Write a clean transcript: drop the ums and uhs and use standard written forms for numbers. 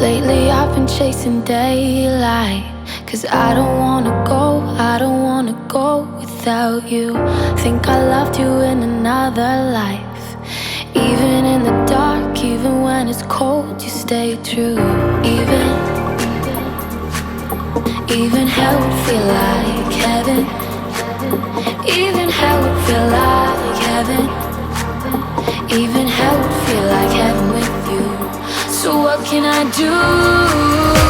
Lately I've been chasing daylight, 'cause I don't wanna go without you. Think I loved you in another life. Even in the dark, even when it's cold, you stay true. Even hell would feel like heaven. Even hell would feel like heaven. Even hell would feel like heaven with you. So what can I do?